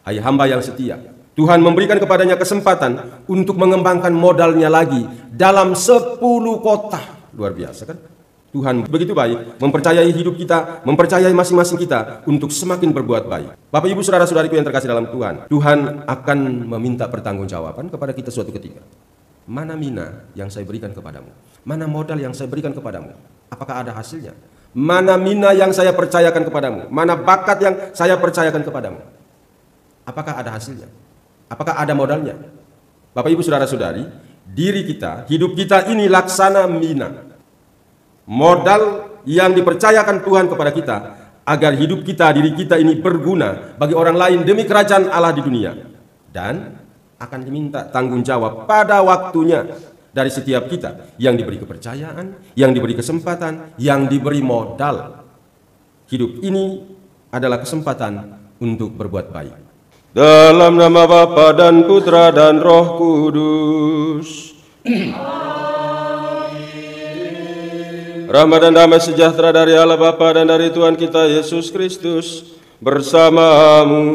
Hai hamba yang setia, Tuhan memberikan kepadanya kesempatan untuk mengembangkan modalnya lagi dalam 10 kota. Luar biasa kan? Tuhan begitu baik, mempercayai hidup kita, mempercayai masing-masing kita untuk semakin berbuat baik. Bapak Ibu saudara-saudariku yang terkasih dalam Tuhan, Tuhan akan meminta pertanggungjawaban kepada kita suatu ketika. Mana mina yang saya berikan kepadamu? Mana modal yang saya berikan kepadamu? Apakah ada hasilnya? Mana mina yang saya percayakan kepadamu? Mana bakat yang saya percayakan kepadamu? Apakah ada hasilnya? Apakah ada modalnya? Bapak Ibu saudara-saudari, diri kita, hidup kita ini laksana mina. Modal yang dipercayakan Tuhan kepada kita agar hidup kita, diri kita ini berguna bagi orang lain demi kerajaan Allah di dunia, dan akan diminta tanggung jawab pada waktunya dari setiap kita yang diberi kepercayaan, yang diberi kesempatan, yang diberi modal. Hidup ini adalah kesempatan untuk berbuat baik. Dalam nama Bapa dan Putra dan Roh Kudus. Rahmat dan damai sejahtera dari Allah Bapa dan dari Tuhan kita Yesus Kristus bersamamu.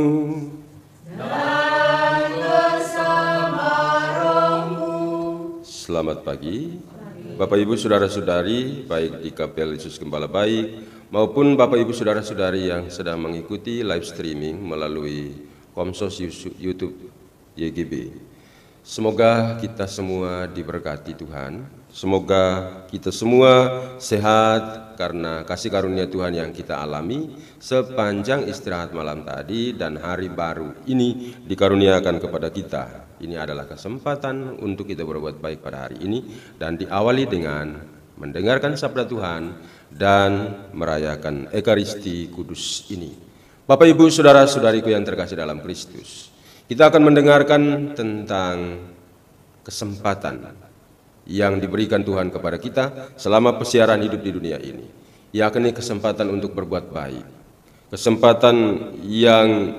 Dan bersama rohmu. Selamat pagi, Bapak Ibu saudara-saudari, baik di Kapel Yesus Gembala Baik maupun Bapak Ibu saudara-saudari yang sedang mengikuti live streaming melalui Komsos YouTube YGB. Semoga kita semua diberkati Tuhan. Semoga kita semua sehat karena kasih karunia Tuhan yang kita alami sepanjang istirahat malam tadi, dan hari baru ini dikaruniakan kepada kita. Ini adalah kesempatan untuk kita berbuat baik pada hari ini, dan diawali dengan mendengarkan sabda Tuhan dan merayakan Ekaristi Kudus ini. Bapak Ibu saudara-saudariku yang terkasih dalam Kristus, kita akan mendengarkan tentang kesempatan yang diberikan Tuhan kepada kita selama persiaran hidup di dunia ini, yakni kesempatan untuk berbuat baik. Kesempatan yang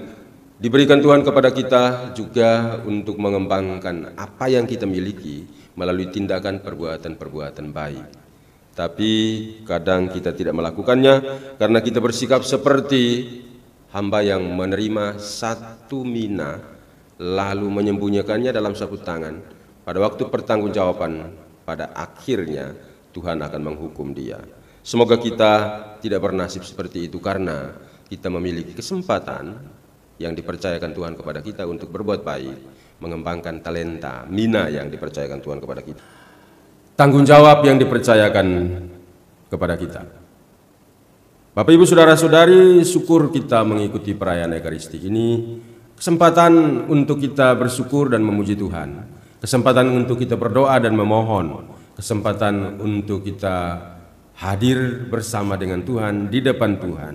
diberikan Tuhan kepada kita juga untuk mengembangkan apa yang kita miliki melalui tindakan perbuatan-perbuatan baik. Tapi kadang kita tidak melakukannya karena kita bersikap seperti hamba yang menerima satu mina lalu menyembunyikannya dalam sapu tangan. Pada waktu pertanggungjawaban, pada akhirnya Tuhan akan menghukum dia. Semoga kita tidak bernasib seperti itu, karena kita memiliki kesempatan yang dipercayakan Tuhan kepada kita untuk berbuat baik, mengembangkan talenta, mina yang dipercayakan Tuhan kepada kita. Tanggung jawab yang dipercayakan kepada kita. Bapak Ibu saudara-saudari, syukur kita mengikuti perayaan Ekaristi ini, kesempatan untuk kita bersyukur dan memuji Tuhan. Kesempatan untuk kita berdoa dan memohon, kesempatan untuk kita hadir bersama dengan Tuhan di depan Tuhan.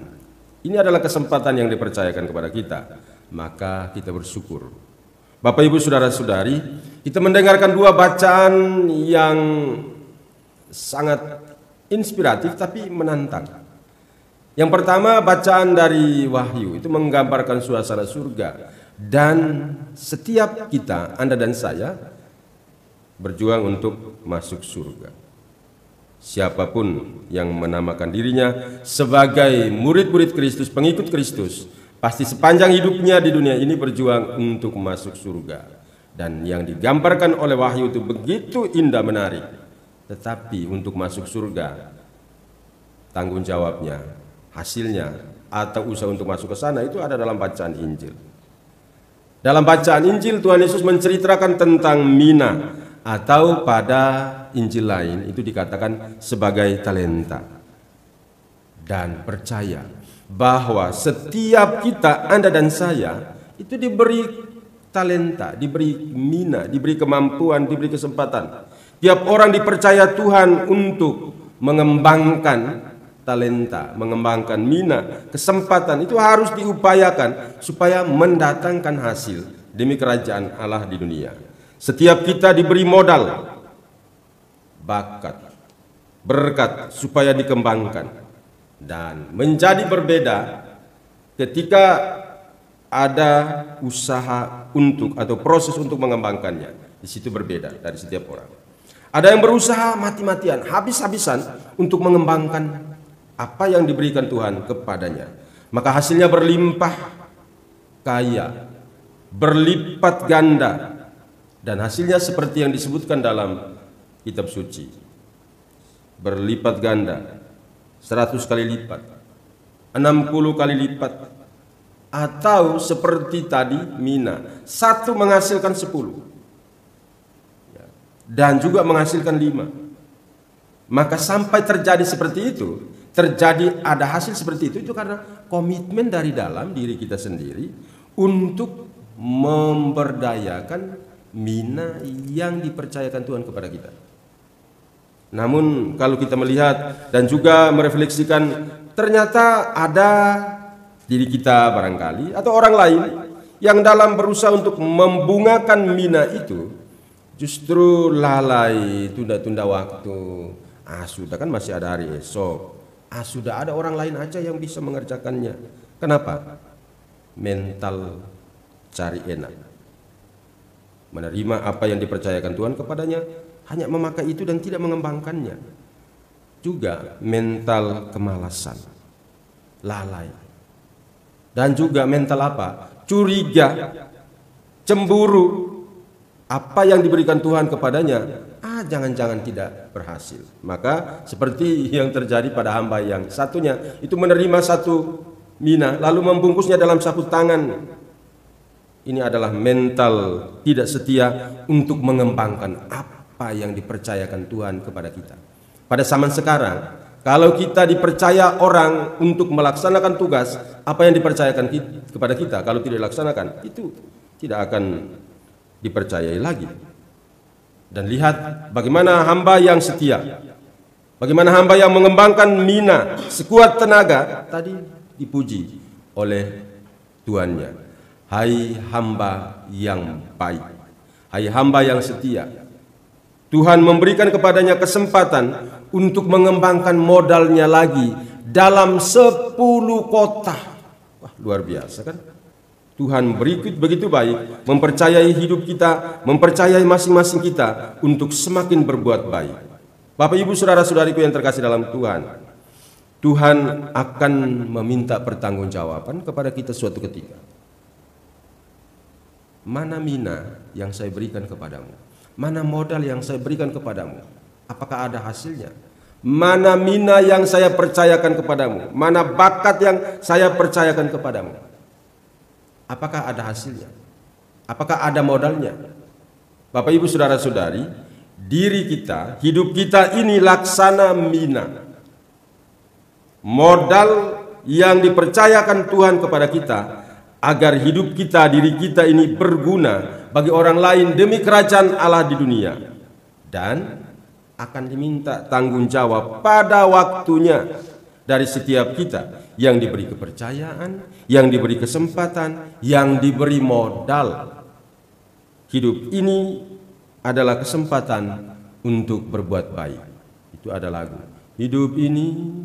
Ini adalah kesempatan yang dipercayakan kepada kita, maka kita bersyukur. Bapak Ibu saudara-saudari, kita mendengarkan dua bacaan yang sangat inspiratif tapi menantang. Yang pertama, bacaan dari Wahyu, itu menggambarkan suasana surga, dan setiap kita, Anda dan saya, berjuang untuk masuk surga. Siapapun yang menamakan dirinya sebagai murid-murid Kristus, pengikut Kristus, pasti sepanjang hidupnya di dunia ini berjuang untuk masuk surga. Dan yang digambarkan oleh Wahyu itu begitu indah, menarik. Tetapi untuk masuk surga, tanggung jawabnya, hasilnya, atau usaha untuk masuk ke sana itu ada dalam bacaan Injil. Dalam bacaan Injil, Tuhan Yesus menceritakan tentang mina, atau pada Injil lain itu dikatakan sebagai talenta. Dan percaya bahwa setiap kita, Anda dan saya, itu diberi talenta, diberi mina, diberi kemampuan, diberi kesempatan. Tiap orang dipercaya Tuhan untuk mengembangkan talenta, mengembangkan mina, kesempatan itu harus diupayakan supaya mendatangkan hasil demi kerajaan Allah di dunia. Setiap kita diberi modal, bakat, berkat supaya dikembangkan, dan menjadi berbeda ketika ada usaha untuk atau proses untuk mengembangkannya. Di situ berbeda dari setiap orang. Ada yang berusaha mati-matian, habis-habisan untuk mengembangkan apa yang diberikan Tuhan kepadanya. Maka hasilnya berlimpah kaya, berlipat ganda, dan hasilnya seperti yang disebutkan dalam kitab suci. Berlipat ganda, 100 kali lipat, 60 kali lipat, atau seperti tadi mina, 1 menghasilkan 10 dan juga menghasilkan 5. Maka sampai terjadi seperti itu, terjadi ada hasil seperti itu karena komitmen dari dalam diri kita sendiri untuk memberdayakan mina yang dipercayakan Tuhan kepada kita. Namun kalau kita melihat dan juga merefleksikan, ternyata ada diri kita barangkali atau orang lain yang dalam berusaha untuk membungakan mina itu justru lalai, tunda-tunda waktu. Sudah kan masih ada hari esok. Sudah ada orang lain aja yang bisa mengerjakannya. Kenapa? Mental cari enak. Menerima apa yang dipercayakan Tuhan kepadanya, hanya memakai itu dan tidak mengembangkannya. Juga mental kemalasan, lalai. Dan juga mental apa? Curiga, cemburu. Apa yang diberikan Tuhan kepadanya, jangan-jangan tidak berhasil. Maka seperti yang terjadi pada hamba yang satunya, itu menerima 1 mina, lalu membungkusnya dalam sapu tangan. Ini adalah mental tidak setia untuk mengembangkan apa yang dipercayakan Tuhan kepada kita. Pada zaman sekarang, kalau kita dipercaya orang untuk melaksanakan tugas, apa yang dipercayakan kepada kita, kalau tidak dilaksanakan, itu tidak akan dipercayai lagi. Dan lihat bagaimana hamba yang setia, bagaimana hamba yang mengembangkan mina sekuat tenaga, tadi dipuji oleh tuannya. Hai hamba yang baik, hai hamba yang setia. Tuhan memberikan kepadanya kesempatan untuk mengembangkan modalnya lagi dalam 10 kota. Wah, luar biasa kan? Tuhan begitu baik, mempercayai hidup kita, mempercayai masing-masing kita untuk semakin berbuat baik. Bapak Ibu saudara-saudariku yang terkasih dalam Tuhan, Tuhan akan meminta pertanggungjawaban kepada kita suatu ketika. Mana mina yang saya berikan kepadamu? Mana modal yang saya berikan kepadamu? Apakah ada hasilnya? Mana mina yang saya percayakan kepadamu? Mana bakat yang saya percayakan kepadamu? Apakah ada hasilnya? Apakah ada modalnya? Bapak Ibu saudara-saudari, diri kita, hidup kita ini laksana mina. Modal yang dipercayakan Tuhan kepada kita agar hidup kita, diri kita ini berguna bagi orang lain demi kerajaan Allah di dunia. Dan akan diminta tanggung jawab pada waktunya dari setiap kita yang diberi kepercayaan, yang diberi kesempatan, yang diberi modal. Hidup ini adalah kesempatan untuk berbuat baik. Itu ada lagu. Hidup ini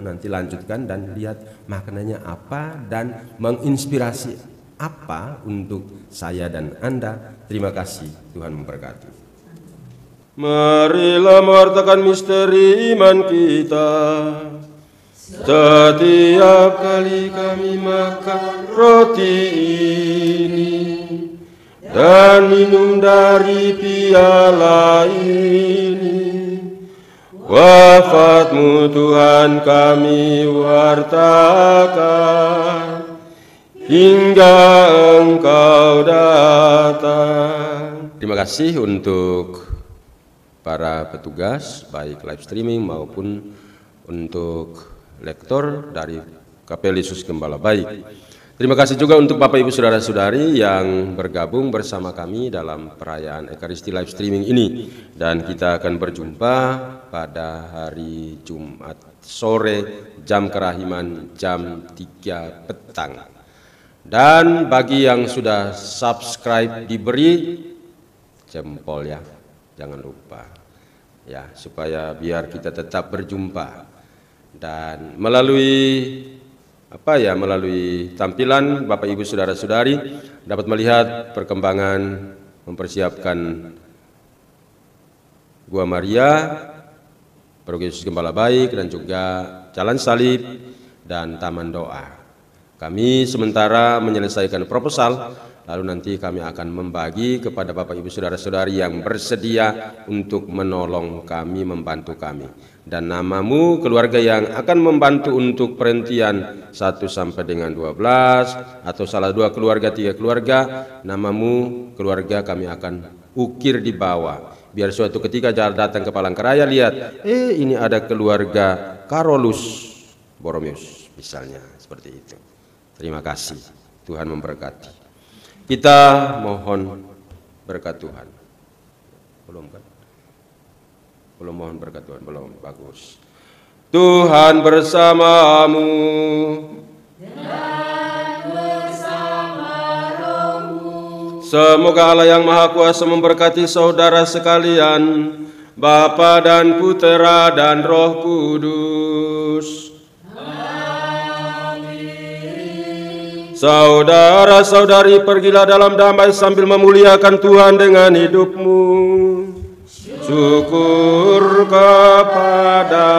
nanti lanjutkan dan lihat maknanya apa dan menginspirasi apa untuk saya dan Anda. Terima kasih, Tuhan memberkati. Marilah mewartakan misteri iman kita. Setiap kali kami makan roti ini dan minum dari piala ini, wafat-Mu Tuhan kami wartakan hingga Engkau datang. Terima kasih untuk para petugas baik live streaming maupun untuk lektor dari Kapel Yesus Gembala Baik. Terima kasih juga untuk Bapak Ibu saudara-saudari yang bergabung bersama kami dalam perayaan Ekaristi live streaming ini, dan kita akan berjumpa pada hari Jumat sore jam kerahiman jam 3 petang. Dan bagi yang sudah subscribe diberi jempol ya, jangan lupa ya, supaya biar kita tetap berjumpa. Dan melalui tampilan Bapak Ibu saudara-saudari dapat melihat perkembangan mempersiapkan Gua Maria, Paroki Yesus Gembala Baik, dan juga Jalan Salib dan Taman Doa. Kami sementara menyelesaikan proposal, lalu nanti kami akan membagi kepada Bapak Ibu Saudara-saudari yang bersedia untuk menolong kami, membantu kami. Dan namamu keluarga yang akan membantu untuk perhentian 1 sampai dengan 12 atau salah 2 keluarga 3 keluarga, namamu keluarga kami akan ukir di bawah. Biar suatu ketika datang ke Palangkaraya lihat, ini ada keluarga Karolus Boromius misalnya, seperti itu. Terima kasih, Tuhan memberkati. Kita mohon berkat Tuhan. Belum kan? Belum mohon berkat Tuhan, belum. Bagus. Tuhan bersamamu. Dan bersama rohmu. Semoga Allah yang Maha Kuasa memberkati saudara sekalian, Bapa dan Putera dan Roh Kudus. Saudara-saudari, pergilah dalam damai sambil memuliakan Tuhan dengan hidupmu. Syukur kepada